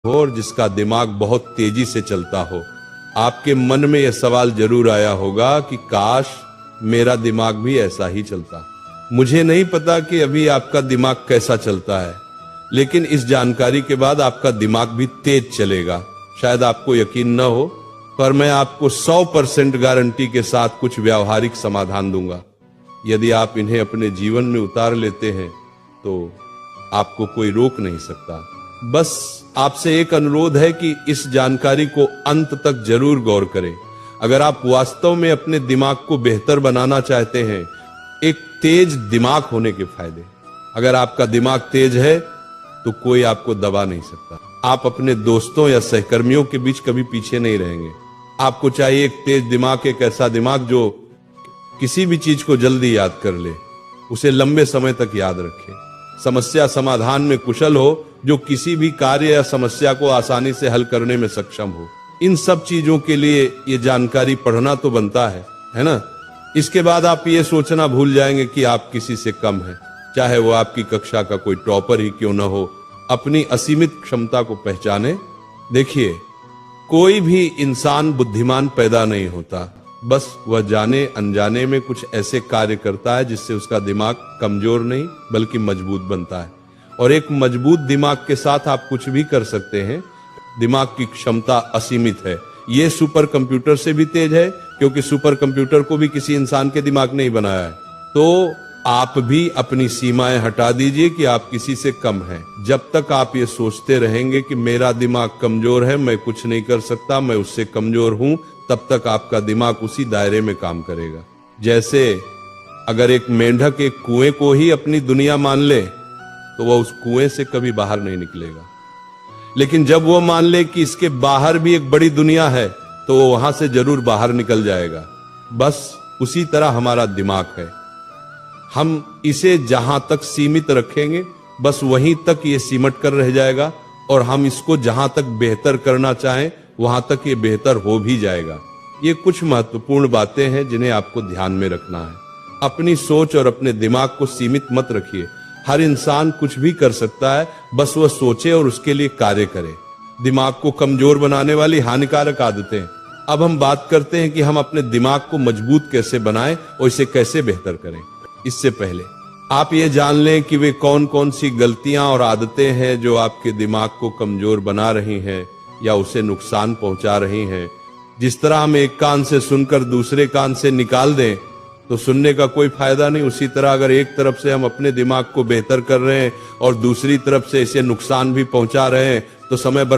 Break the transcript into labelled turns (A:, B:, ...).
A: हो और जिसका दिमाग बहुत तेजी से चलता हो। आपके मन में यह सवाल जरूर आया होगा कि काश मेरा दिमाग भी ऐसा ही चलता। मुझे नहीं पता कि अभी आपका दिमाग कैसा चलता है, लेकिन इस जानकारी के बाद आपका दिमाग भी तेज चलेगा। शायद आपको यकीन न हो, पर मैं आपको 100% गारंटी के साथ कुछ व्यावहारिक समाधान दूंगा। यदि आप इन्हें अपने जीवन में उतार लेते हैं तो आपको कोई रोक नहीं सकता। बस आपसे एक अनुरोध है कि इस जानकारी को अंत तक जरूर गौर करें। अगर आप वास्तव में अपने दिमाग को बेहतर बनाना चाहते हैं, एक तेज दिमाग होने के फायदे। अगर आपका दिमाग तेज है तो कोई आपको दबा नहीं सकता। आप अपने दोस्तों या सहकर्मियों के बीच कभी पीछे नहीं रहेंगे। आपको चाहिए एक तेज दिमाग, एक ऐसा दिमाग जो किसी भी चीज को जल्दी याद कर ले, उसे लंबे समय तक याद रखे, समस्या समाधान में कुशल हो, जो किसी भी कार्य या समस्या को आसानी से हल करने में सक्षम हो। इन सब चीजों के लिए ये जानकारी पढ़ना तो बनता है ना। इसके बाद आप ये सोचना भूल जाएंगे कि आप किसी से कम हैं, चाहे वो आपकी कक्षा का कोई टॉपर ही क्यों न हो। अपनी असीमित क्षमता को पहचाने। देखिए, कोई भी इंसान बुद्धिमान पैदा नहीं होता, बस वह जाने अनजाने में कुछ ऐसे कार्य करता है जिससे उसका दिमाग कमजोर नहीं बल्कि मजबूत बनता है। और एक मजबूत दिमाग के साथ आप कुछ भी कर सकते हैं। दिमाग की क्षमता असीमित है। यह सुपर कंप्यूटर से भी तेज है, क्योंकि सुपर कंप्यूटर को भी किसी इंसान के दिमाग ने ही बनाया है। तो आप भी अपनी सीमाएं हटा दीजिए कि आप किसी से कम हैं। जब तक आप ये सोचते रहेंगे कि मेरा दिमाग कमजोर है, मैं कुछ नहीं कर सकता, मैं उससे कमजोर हूं, तब तक आपका दिमाग उसी दायरे में काम करेगा। जैसे अगर एक मेंढक एक कुएं को ही अपनी दुनिया मान ले तो वह उस कुएं से कभी बाहर नहीं निकलेगा। लेकिन जब वो मान ले कि इसके बाहर भी एक बड़ी दुनिया है तो वो वहां से जरूर बाहर निकल जाएगा। बस उसी तरह हमारा दिमाग है। हम इसे जहां तक सीमित रखेंगे, बस वहीं तक ये सिमट कर रह जाएगा, और हम इसको जहां तक बेहतर करना चाहें वहां तक ये बेहतर हो भी जाएगा। ये कुछ महत्वपूर्ण बातें हैं जिन्हें आपको ध्यान में रखना है। अपनी सोच और अपने दिमाग को सीमित मत रखिए। हर इंसान कुछ भी कर सकता है, बस वह सोचे और उसके लिए कार्य करे। दिमाग को कमजोर बनाने वाली हानिकारक आदतें। अब हम बात करते हैं कि हम अपने दिमाग को मजबूत कैसे बनाएं और इसे कैसे बेहतर करें। इससे पहले आप ये जान लें कि वे कौन कौन सी गलतियां और आदतें हैं जो आपके दिमाग को कमजोर बना रही हैं या उसे नुकसान पहुंचा रही हैं। जिस तरह हम एक कान से सुनकर दूसरे कान से निकाल दें तो सुनने का कोई फायदा नहीं, उसी तरह अगर एक तरफ से हम अपने दिमाग को बेहतर कर रहे हैं और दूसरी तरफ से इसे नुकसान भी पहुंचा रहे हैं तो समय